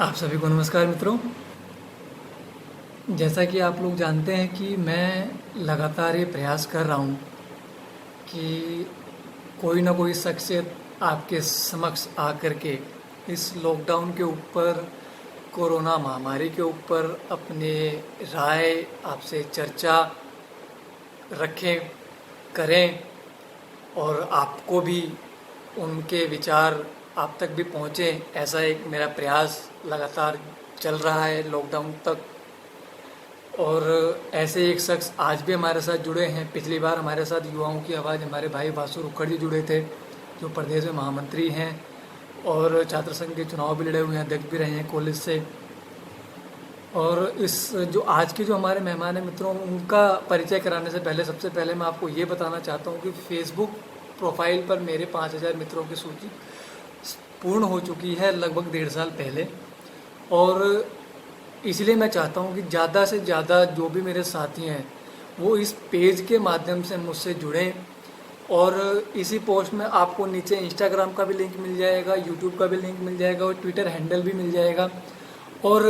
आप सभी को नमस्कार मित्रों। जैसा कि आप लोग जानते हैं कि मैं लगातार ये प्रयास कर रहा हूँ कि कोई ना कोई शख्सियत आपके समक्ष आकर के इस लॉकडाउन के ऊपर, कोरोना महामारी के ऊपर अपने राय आपसे चर्चा रखें, करें और आपको भी उनके विचार आप तक भी पहुँचें। ऐसा एक मेरा प्रयास लगातार चल रहा है लॉकडाउन तक। और ऐसे एक शख्स आज भी हमारे साथ जुड़े हैं। पिछली बार हमारे साथ युवाओं की आवाज़ हमारे भाई वासु उखड़ जी जुड़े थे, जो प्रदेश में महामंत्री हैं और छात्र संघ के चुनाव भी लड़े हुए हैं, अध्यक्ष भी रहे हैं कॉलेज से। और इस जो आज के जो हमारे मेहमान हैं मित्रों, उनका परिचय कराने से पहले सबसे पहले मैं आपको ये बताना चाहता हूँ कि फेसबुक प्रोफाइल पर मेरे 5000 मित्रों की सूची पूर्ण हो चुकी है लगभग 1.5 साल पहले। और इसलिए मैं चाहता हूँ कि ज़्यादा से ज़्यादा जो भी मेरे साथी हैं वो इस पेज के माध्यम से मुझसे जुड़ें। और इसी पोस्ट में आपको नीचे इंस्टाग्राम का भी लिंक मिल जाएगा, यूट्यूब का भी लिंक मिल जाएगा और ट्विटर हैंडल भी मिल जाएगा। और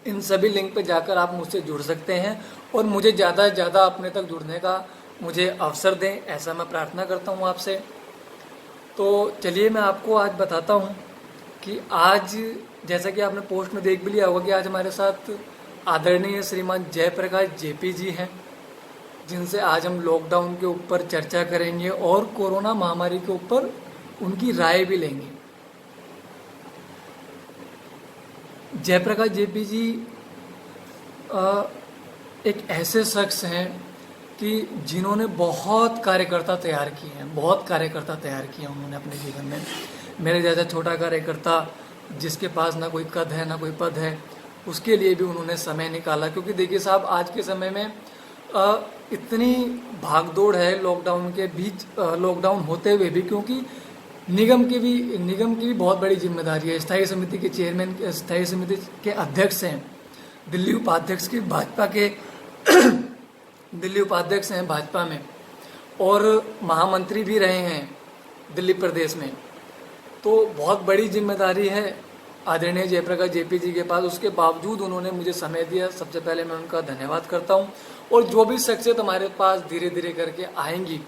इन सभी लिंक पे जाकर आप मुझसे जुड़ सकते हैं और मुझे ज़्यादा से ज़्यादा अपने तक जुड़ने का मुझे अवसर दें, ऐसा मैं प्रार्थना करता हूँ आपसे। तो चलिए मैं आपको आज बताता हूँ कि आज, जैसा कि आपने पोस्ट में देख भी लिया होगा, कि आज हमारे साथ आदरणीय श्रीमान जयप्रकाश जेपी जी हैं, जिनसे आज हम लॉकडाउन के ऊपर चर्चा करेंगे और कोरोना महामारी के ऊपर उनकी राय भी लेंगे। जयप्रकाश जेपी जी एक ऐसे शख्स हैं कि जिन्होंने बहुत कार्यकर्ता तैयार किए हैं, बहुत कार्यकर्ता तैयार किए उन्होंने अपने जीवन में। मेरे जैसा छोटा कार्यकर्ता जिसके पास ना कोई कद है ना कोई पद है, उसके लिए भी उन्होंने समय निकाला। क्योंकि देखिए साहब, आज के समय में इतनी भागदौड़ है लॉकडाउन के बीच, लॉकडाउन होते हुए भी, क्योंकि निगम की भी बहुत बड़ी जिम्मेदारी है। स्थायी समिति के चेयरमैन, स्थायी समिति के अध्यक्ष हैं, दिल्ली उपाध्यक्ष की भाजपा के दिल्ली उपाध्यक्ष हैं भाजपा में, और महामंत्री भी रहे हैं दिल्ली प्रदेश में। तो बहुत बड़ी जिम्मेदारी है आदरणीय जयप्रकाश जेपी जी के पास। उसके बावजूद उन्होंने मुझे समय दिया, सबसे पहले मैं उनका धन्यवाद करता हूं। और जो भी शख्सियत हमारे पास धीरे धीरे करके आएंगी,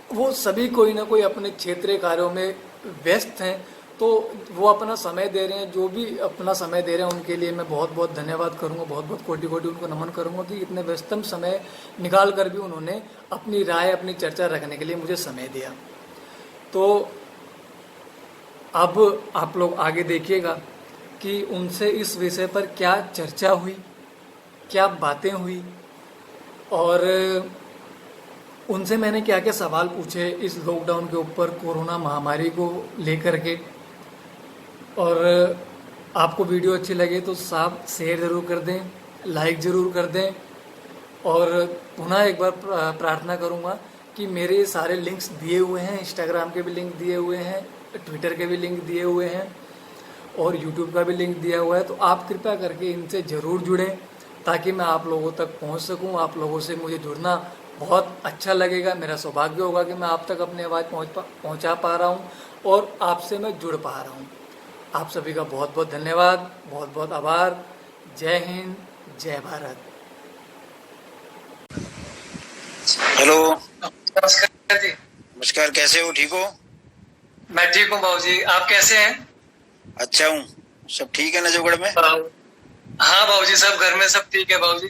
वो सभी कोई ना कोई अपने क्षेत्रीय कार्यों में व्यस्त हैं, तो वो अपना समय दे रहे हैं। जो भी अपना समय दे रहे हैं उनके लिए मैं बहुत बहुत धन्यवाद करूंगा, बहुत बहुत कोटि कोटि उनको नमन करूंगा कि इतने व्यस्तम समय निकाल कर भी उन्होंने अपनी राय, अपनी चर्चा रखने के लिए मुझे समय दिया। तो अब आप लोग आगे देखिएगा कि उनसे इस विषय पर क्या चर्चा हुई, क्या बातें हुई, और उनसे मैंने क्या क्या सवाल पूछे इस लॉकडाउन के ऊपर, कोरोना महामारी को लेकर के। और आपको वीडियो अच्छी लगे तो साहब शेयर ज़रूर कर दें, लाइक ज़रूर कर दें। और पुनः एक बार प्रार्थना करूंगा कि मेरे सारे लिंक्स दिए हुए हैं, इंस्टाग्राम के भी लिंक दिए हुए हैं, ट्विटर के भी लिंक दिए हुए हैं और यूट्यूब का भी लिंक दिया हुआ है। तो आप कृपया करके इनसे ज़रूर जुड़ें ताकि मैं आप लोगों तक पहुंच सकूं। आप लोगों से मुझे जुड़ना बहुत अच्छा लगेगा, मेरा सौभाग्य होगा कि मैं आप तक अपनी आवाज़ पहुंचा पा रहा हूं और आपसे मैं जुड़ पा रहा हूं। आप सभी का बहुत बहुत धन्यवाद, बहुत बहुत आभार। जय हिंद, जय भारत। हेलो, नमस्कार जी। नमस्कार। कैसे हो? ठीक हो? मैं ठीक हूँ बाबूजी, आप कैसे हैं? अच्छा हूँ। सब ठीक है नजफगढ़ में? हाँ बाबूजी, सब घर में सब ठीक है बाबूजी।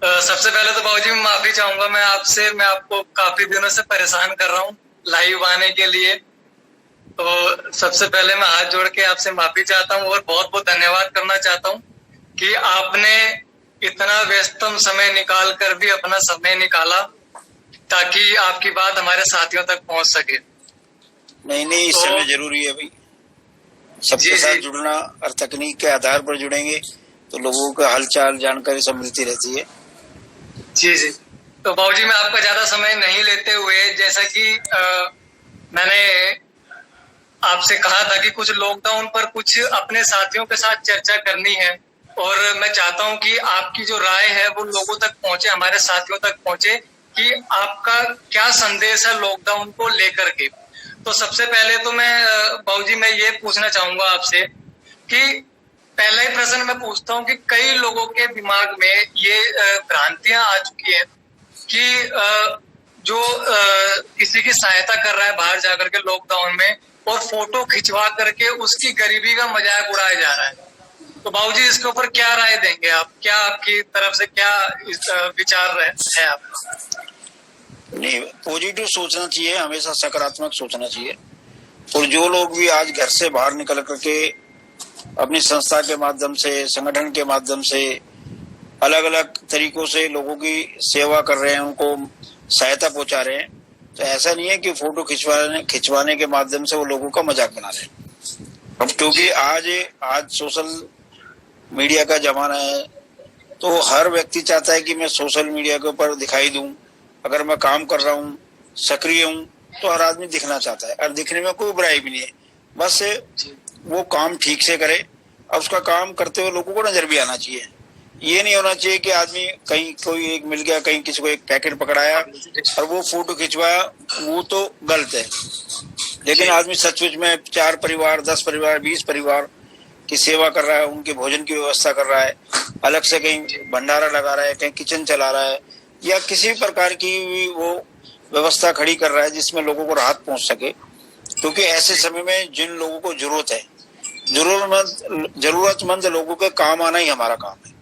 सबसे पहले तो बाबूजी मैं माफी चाहूंगा, मैं आपको काफी दिनों से परेशान कर रहा हूँ लाइव आने के लिए। तो सबसे पहले मैं हाथ जोड़ के आपसे माफी चाहता हूँ और बहुत बहुत धन्यवाद करना चाहता हूँ कि आपने इतना व्यस्तम समय निकाल कर भी अपना समय निकाला ताकि आपकी बात हमारे साथियों तक पहुंच सके। नहीं, इस समय जरूरी है भाई, सबके साथ जुड़ना। और तकनीक के आधार पर जुड़ेंगे तो लोगों का हालचाल, जानकारी सब मिलती रहती है। जी जी। तो बाबूजी मैं आपका ज्यादा समय नहीं लेते हुए, जैसा कि मैंने आपसे कहा था कि कुछ लॉकडाउन पर कुछ अपने साथियों के साथ चर्चा करनी है, और मैं चाहता हूं कि आपकी जो राय है वो लोगों तक पहुंचे, हमारे साथियों तक पहुंचे कि आपका क्या संदेश है लॉकडाउन को लेकर के। तो सबसे पहले तो मैं बाबूजी मैं ये पूछना चाहूंगा आपसे कि पहला ही प्रश्न मैं पूछता हूँ कि कई लोगों के दिमाग में ये भ्रांतियां आ चुकी हैं कि जो किसी की सहायता कर रहा है बाहर जाकर के लॉकडाउन में और फोटो खिंचवा करके उसकी गरीबी का मजाक उड़ाया जा रहा है। तो बाबूजी इसके ऊपर क्या राय देंगे आप? क्या आपकी तरफ से क्या विचार है आपका? नहीं, पॉजिटिव सोचना चाहिए, हमेशा सकारात्मक सोचना चाहिए। और जो लोग भी आज घर से बाहर निकल करके अपनी संस्था के माध्यम से, संगठन के माध्यम से अलग अलग तरीकों से लोगों की सेवा कर रहे हैं, उनको सहायता पहुंचा रहे हैं, तो ऐसा नहीं है कि फोटो खिंचवाने के माध्यम से वो लोगों का मजाक बना रहे हैं। अब क्योंकि आज सोशल मीडिया का जमाना है, तो हर व्यक्ति चाहता है कि मैं सोशल मीडिया के ऊपर दिखाई दूं। अगर मैं काम कर रहा हूँ, सक्रिय हूँ, तो हर आदमी दिखना चाहता है, और दिखने में कोई बुराई भी नहीं है, बस वो काम ठीक से करे। अब उसका काम करते हुए लोगों को नजर भी आना चाहिए। ये नहीं होना चाहिए कि आदमी कहीं कोई एक मिल गया, कहीं किसी को एक पैकेट पकड़ाया और वो फोटो खिंचवाया, वो तो गलत है। लेकिन आदमी सचमुच में 4 परिवार, 10 परिवार, 20 परिवार की सेवा कर रहा है, उनके भोजन की व्यवस्था कर रहा है, अलग से कहीं भंडारा लगा रहा है, कहीं किचन चला रहा है, या किसी प्रकार की भी वो व्यवस्था खड़ी कर रहा है जिसमें लोगों को राहत पहुंच सके। क्योंकि ऐसे समय में जिन लोगों को जरूरत है, जरूरतमंद लोगों के काम आना ही हमारा काम है।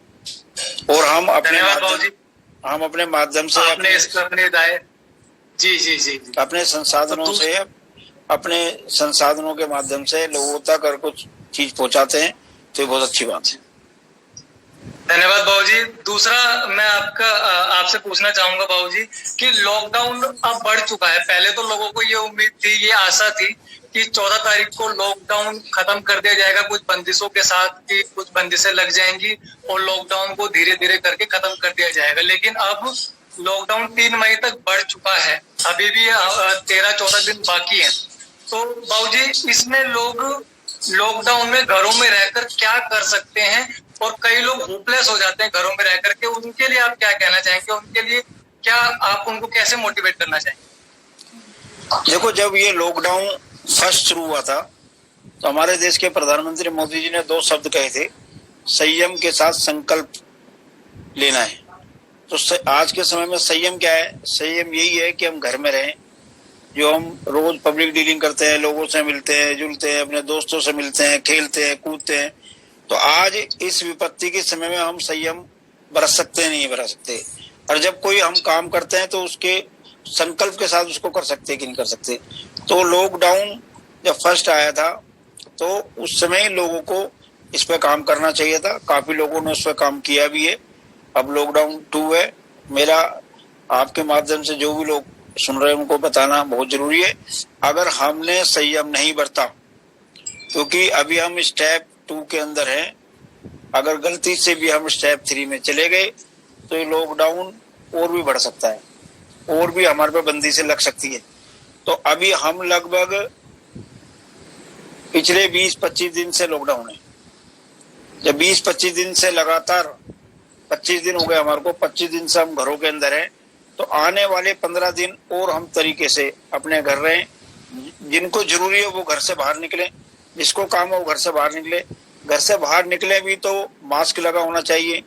और हम अपने माध्यम से अपने संसाधनों के माध्यम से लोगों तक अगर कुछ चीज पहुंचाते हैं तो ये बहुत अच्छी बात है। धन्यवाद बाबूजी। दूसरा मैं आपसे पूछना चाहूंगा बाबूजी कि लॉकडाउन अब बढ़ चुका है। पहले तो लोगों को ये उम्मीद थी, ये आशा थी कि 14 तारीख को लॉकडाउन खत्म कर दिया जाएगा कुछ बंदिशों के साथ, कि कुछ बंदिशें लग जाएंगी और लॉकडाउन को धीरे धीरे करके खत्म कर दिया जाएगा। लेकिन अब लॉकडाउन 3 मई तक बढ़ चुका है, अभी भी 13-14 दिन बाकी है। तो बाबूजी इसमें लोग लॉकडाउन में घरों में रहकर क्या कर सकते हैं? और कई लोग होपलेस हो जाते हैं घरों में रह करके, उनके लिए आप क्या कहना चाहेंगे? उनके लिए क्या आप उनको कैसे मोटिवेट करना चाहेंगे? देखो, जब ये लॉकडाउन फर्स्ट शुरू हुआ था तो हमारे देश के प्रधानमंत्री मोदी जी ने 2 शब्द कहे थे, संयम के साथ संकल्प लेना है। तो आज के समय में संयम क्या है? संयम यही है कि हम घर में रहें, जो हम रोज पब्लिक डीलिंग करते हैं, लोगों से मिलते हैं, जुलते हैं, अपने दोस्तों से मिलते हैं, खेलते हैं, कूदते हैं, तो आज इस विपत्ति के समय में हम संयम बरत सकते हैं, नहीं बरत सकते। और जब कोई हम काम करते हैं तो उसके संकल्प के साथ उसको कर सकते कि नहीं कर सकते। तो लॉकडाउन जब फर्स्ट आया था तो उस समय लोगों को इस पे काम करना चाहिए था, काफी लोगों ने उस पर काम किया भी है। अब लॉकडाउन 2 है, मेरा आपके माध्यम से जो भी लोग सुन रहे हैं उनको बताना बहुत जरूरी है। अगर हमने संयम नहीं बरता, क्योंकि अभी हम स्टेप 2 के अंदर हैं, अगर गलती से भी हम स्टेप 3 में चले गए तो ये लॉकडाउन और भी बढ़ सकता है, और भी हमारे पे बंदी से लग सकती है। तो अभी हम लगभग पिछले 20-25 दिन से लॉकडाउन है। जब 20-25 दिन से लगातार 25 दिन हो गए हमारे को, 25 दिन से हम घरों के अंदर हैं, तो आने वाले 15 दिन और हम तरीके से अपने घर रहें। जिनको जरूरी है वो घर से बाहर निकले, जिसको काम है वो घर से बाहर निकले। घर से बाहर निकले भी तो मास्क लगा होना चाहिए,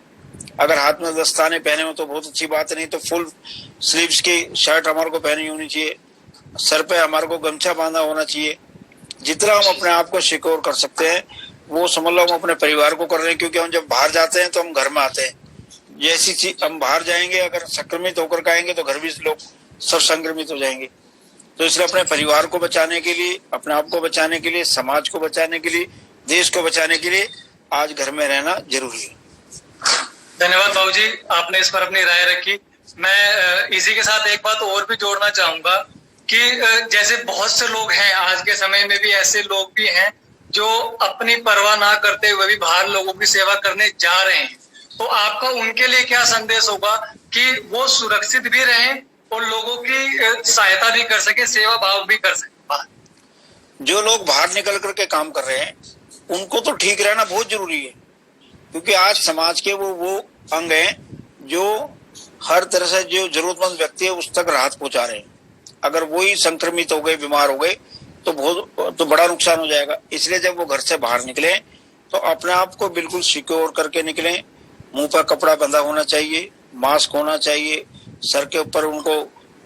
अगर हाथ में दस्ताने पहने हो तो बहुत अच्छी बात है, नहीं तो फुल स्लीव्स की शर्ट हमारे को पहनी होनी चाहिए, सर पे हमारे को गमछा बांधा होना चाहिए। जितना हम अपने आप को सिक्योर कर सकते हैं वो समझ लो हम अपने परिवार को कर रहे हैं, क्योंकि हम जब बाहर जाते हैं तो हम घर में आते हैं। जैसी चीज हम बाहर जाएंगे, अगर संक्रमित होकर आएंगे तो घर भी लोग सब संक्रमित हो जाएंगे। तो इसलिए अपने परिवार को बचाने के लिए, अपने आप को बचाने के लिए, समाज को बचाने के लिए, देश को बचाने के लिए आज घर में रहना जरूरी है। धन्यवाद बाबूजी, आपने इस पर अपनी राय रखी। मैं इसी के साथ एक बात और भी जोड़ना चाहूंगा कि जैसे बहुत से लोग हैं आज के समय में भी, ऐसे लोग भी हैं जो अपनी परवाह ना करते हुए भी बाहर लोगों की सेवा करने जा रहे हैं। तो आपका उनके लिए क्या संदेश होगा कि वो सुरक्षित भी रहें और लोगों की सहायता भी कर सके, सेवा भाव भी कर सके? जो लोग बाहर निकल करके काम कर रहे हैं उनको तो ठीक रहना बहुत जरूरी है, क्योंकि आज समाज के वो अंग हैं जो हर तरह से जो जरूरतमंद व्यक्ति है उस तक राहत पहुंचा रहे हैं। अगर वही संक्रमित हो गए, बीमार हो गए, तो बड़ा नुकसान हो जाएगा। इसलिए जब वो घर से बाहर निकले तो अपने आप को बिल्कुल सिक्योर करके निकले। मुंह पर कपड़ा बंधा होना चाहिए, मास्क होना चाहिए, सर के ऊपर उनको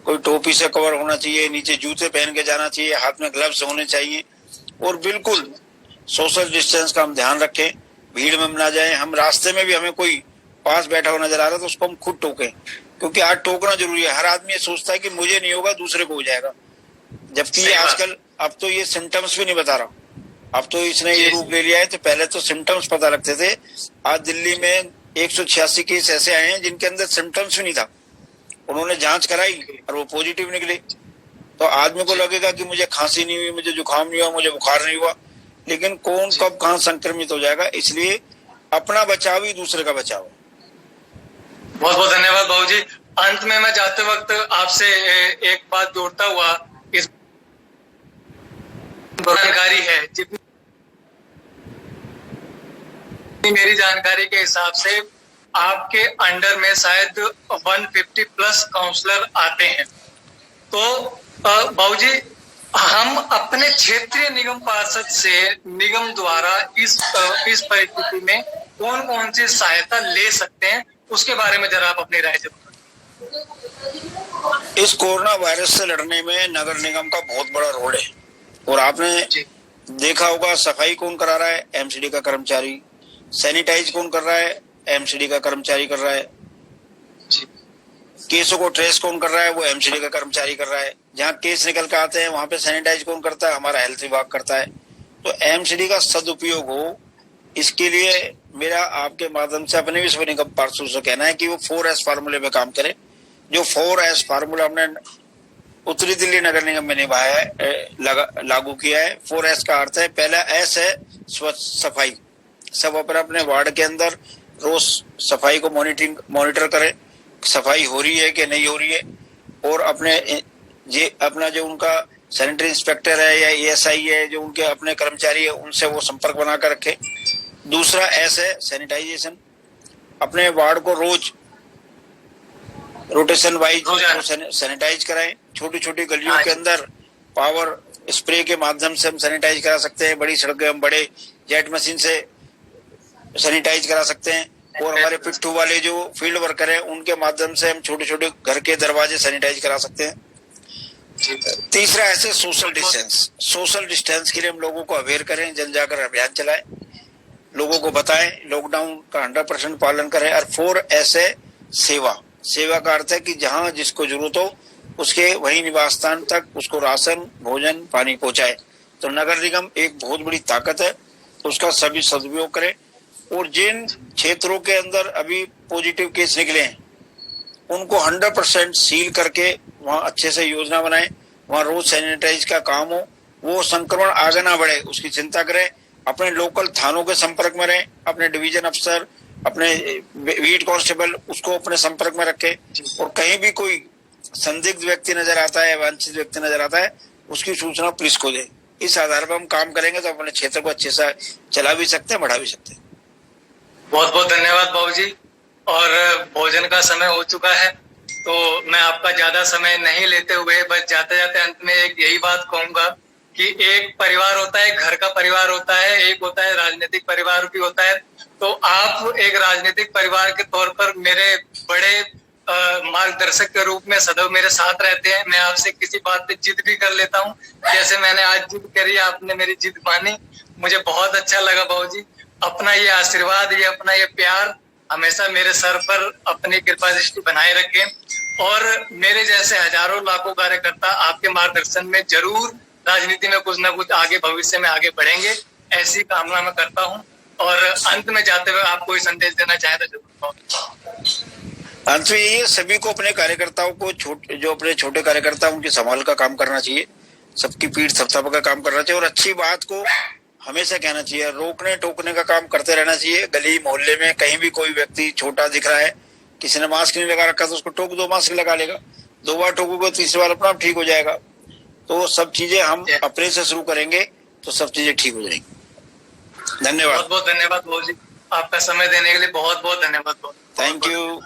कोई टोपी से कवर होना चाहिए, नीचे जूते पहन के जाना चाहिए, हाथ में ग्लव्स होने चाहिए और बिल्कुल सोशल डिस्टेंस का हम ध्यान रखें, भीड़ में ना जाएं। हम रास्ते में भी हमें कोई पास बैठा हुआ नजर आ रहा है तो उसको हम खुद टोकें, क्योंकि आज टोकना जरूरी है। हर आदमी ये सोचता है कि मुझे नहीं होगा दूसरे को हो जाएगा, जबकि ये आजकल अब तो ये सिम्टम्स भी नहीं बता रहा, अब तो इसने ये रूप ले लिया है। तो पहले तो सिम्टम्स पता लगते थे, आज दिल्ली में 186 केस ऐसे आए हैं जिनके अंदर सिम्टम्स भी नहीं था, उन्होंने जांच कराई और वो पॉजिटिव निकले। तो आदमी को लगेगा कि मुझे खांसी नहीं हुई, मुझे जुकाम नहीं हुआ, मुझे बुखार नहीं हुआ, लेकिन कौन कब कहाँ संक्रमित हो जाएगा। इसलिए अपना बचाव ही दूसरे का बचाव। बहुत बहुत धन्यवाद बाबूजी। अंत में मैं जाते वक्त आपसे एक बात जोड़ता हुआ, इस जानकारी है जितनी मेरी जानकारी के हिसाब से आपके अंडर में शायद 150 प्लस काउंसलर आते हैं। तो बाबूजी, हम अपने क्षेत्रीय निगम पार्षद से निगम द्वारा इस परिस्थिति में कौन कौन सी सहायता ले सकते हैं, उसके बारे में जरा आप अपनी राय जरूर। इस कोरोना वायरस से लड़ने में नगर निगम का बहुत बड़ा रोल है और आपने देखा होगा सफाई कौन करा रहा है, एमसीडी का कर्मचारी। सैनिटाइज कौन कर रहा है, एमसीडी का कर्मचारी कर रहा है। केसों को ट्रेस कौन कर रहा है, वो एमसीडी का कर्मचारी कर रहा है। जहाँ केस निकल के आते हैं वहां पे सैनिटाइज कौन करता है, हमारा हेल्थ विभाग करता है। तो एमसीडी का सदुपयोग हो, इसके लिए मेरा आपके माध्यम से अपने विश्व निगम पार्षद से कहना है कि वो 4S फार्मूले पे काम करे। जो 4S फार्मूला हमने उत्तरी दिल्ली नगर निगम में निभाया है, लागू किया है। 4S का अर्थ है, पहला S है स्वच्छ सफाई। सब अपने अपने वार्ड के अंदर रोज सफाई को मॉनिटर करें, सफाई हो रही है कि नहीं हो रही है, और अपना जो उनका सैनिटरी इंस्पेक्टर है या ASI है, जो उनके अपने कर्मचारी है, उनसे वो संपर्क बनाकर रखे। दूसरा S है सैनिटाइजेशन। अपने वार्ड को रोज रोटेशन वाइज सैनिटाइज कराएं। छोटी छोटी गलियों के अंदर पावर स्प्रे के माध्यम से हम सैनिटाइज करा सकते हैं। बड़ी सड़कें हम बड़े जेट मशीन से सैनिटाइज करा सकते हैं। और हमारे पिट्ठू वाले जो फील्ड वर्कर हैं, उनके माध्यम से हम छोटे छोटे घर के दरवाजे सैनिटाइज करा सकते हैं। तीसरा ऐसे सोशल डिस्टेंस के लिए हम लोगों को अवेयर करें, जन जागरण अभियान चलाएं, लोगों को बताएं, लॉकडाउन का 100% पालन करें। और 4S है सेवा का अर्थ है कि जहां जिसको जरूरत हो उसके वही निवास स्थान तक उसको राशन, भोजन, पानी पहुंचाए। तो नगर निगम एक बहुत बड़ी ताकत है, उसका सभी सदुपयोग करें। और जिन क्षेत्रों के अंदर अभी पॉजिटिव केस निकले हैं, उनको 100% सील करके वहां अच्छे से योजना बनाएं, वहां रोज सैनिटाइज का काम हो, वो संक्रमण आगे ना बढ़े उसकी चिंता करें। अपने लोकल थानों के संपर्क में रहें, अपने डिवीजन अफसर, अपने बीट कांस्टेबल, उसको अपने संपर्क में रखें। और कहीं भी कोई संदिग्ध व्यक्ति नजर आता है, वांछित व्यक्ति नजर आता है, उसकी सूचना पुलिस को दें। इस आधार पर हम काम करेंगे तो अपने क्षेत्र को अच्छे से चला भी सकते हैं, बढ़ा भी सकते हैं। बहुत बहुत धन्यवाद बाबूजी। और भोजन का समय हो चुका है, तो मैं आपका ज्यादा समय नहीं लेते हुए बस जाते जाते अंत में एक यही बात कहूंगा कि एक परिवार होता है, घर का परिवार होता है, एक होता है राजनीतिक परिवार भी होता है। तो आप एक राजनीतिक परिवार के तौर पर मेरे बड़े मार्गदर्शक के रूप में सदैव मेरे साथ रहते हैं। मैं आपसे किसी बात पे जिद भी कर लेता हूँ, जैसे मैंने आज जिद करी, आपने मेरी जिद मानी, मुझे बहुत अच्छा लगा बाबूजी। अपना ये आशीर्वाद, ये अपना ये प्यार हमेशा मेरे सर पर अपनी कृपा दृष्टि बनाए रखें। और मेरे जैसे हजारों लाखों कार्यकर्ता आपके मार्गदर्शन में जरूर राजनीति में कुछ न कुछ आगे भविष्य में आगे बढ़ेंगे, ऐसी कामना मैं करता हूँ। और अंत में जाते हुए आप कोई संदेश देना चाहें तो जरूर। अंत में ये सभी को अपने कार्यकर्ताओं को जो अपने छोटे कार्यकर्ता उनकी संभाल का काम करना चाहिए, सबकी पीठ थपथपा का काम करना चाहिए और अच्छी बात को हमेशा कहना चाहिए, रोकने टोकने का काम करते रहना चाहिए। गली मोहल्ले में कहीं भी कोई व्यक्ति छोटा दिख रहा है, किसी ने मास्क नहीं लगा रखा तो उसको टोक दो, मास्क लगा लेगा। 2 बार टोकोगे, तीसरी बार अपना ठीक हो जाएगा। तो सब चीजें हम अपने से शुरू करेंगे तो सब चीजें ठीक हो जाएंगी। धन्यवाद। बहुत बहुत धन्यवाद बाबूजी, आपका समय देने के लिए बहुत बहुत धन्यवाद। Thank you.